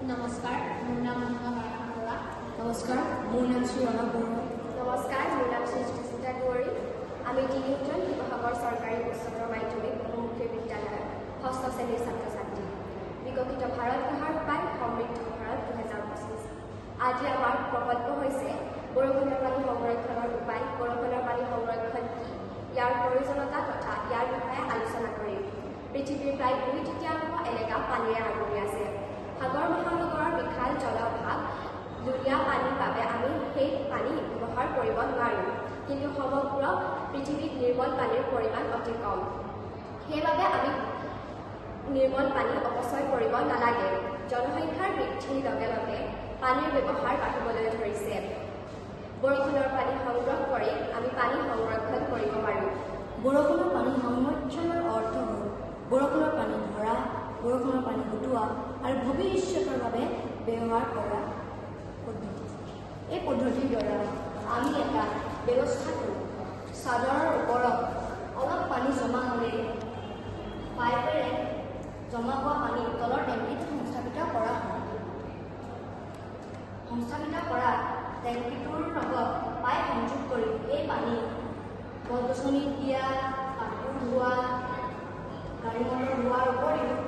নমস্কাৰ, মোৰ নাম মনোৱা বাৰাহা বৰা। নমস্কাৰ, মোৰ নাম শ্ৰী অনৱ বৰুৱা। নমস্কাৰ, মোৰ নাম শ্ৰী সুচিতা দুৱৰী। আমি তিনিওজন শিৱসাগৰ চৰকাৰী উচ্চতৰ মাধ্যমিক বহুমুখী বিদ্যালয়ৰ ৬ষ্ঠ শ্ৰেণীৰ ছাত্ৰ ছাত্ৰী। বিকশিত ভাৰত গঢ়াৰ উপায় সমৃদ্ধ ভাৰত ২০২৫। আজি আমাৰ প্ৰকল্প হৈছে বৰষুণৰ পানী সংৰক্ষণৰ উপায়, বৰষুণৰ পানী সংৰক্ষণ কি, ইয়াৰ প্ৰয়োজনীয়তা তথা ইয়াৰ বিষয়ে আলোচনা কৰিম। পৃথিৱীৰ প্ৰায় ২/৩ এলেকা পানীৰে আগুৰি আছে। সাগৰ মহাসাগৰৰ বিশাল জলভাগ লুণীয়া পানীৰ বাবে আমি সেই পানী ব্যৱহাৰ কৰিব নোৱাৰোঁ, কিন্তু সমগ্ৰ পৃথিৱীত নিৰ্মল পানীৰ পৰিমাণ অতি কম। সেইবাবে আমি নিৰ্মল পানী অপচয় কৰিব নালাগে। জনসংখ্যাৰ বৃদ্ধিৰ লগে লগে পানীৰ ব্যৱহাৰ বাঢ়িবলৈ ধৰিছে। বৰষুণৰ পানী সংগ্ৰহ কৰি আমি পানী সংৰক্ষণ কৰিব পাৰোঁ। বৰষুণৰ পানী সংৰক্ষণৰ অৰ্থ হ'ল বৰষুণৰ পানী ধৰা, বৰষুণৰ পানী গোটোৱা আৰু ভৱিষ্যতৰ বাবে ব্যৱহাৰ কৰা পদ্ধতি। এই পদ্ধতিৰ দ্বাৰা আমি এটা ব্যৱস্থা কৰোঁ। চাদৰৰ ওপৰত অলপ পানী জমা হ'লে পাইপেৰে জমা হোৱা পানী তলৰ টেংকিত সংস্থাপিত কৰা হয়। সংস্থাপিত কৰা টেংকিটোৰ লগত পাইপ সংযোগ কৰি এই পানী গছ-গছনি দিয়া, কাপোৰ ধোৱা, গাড়ী মটৰ ধোৱাৰ উপৰিও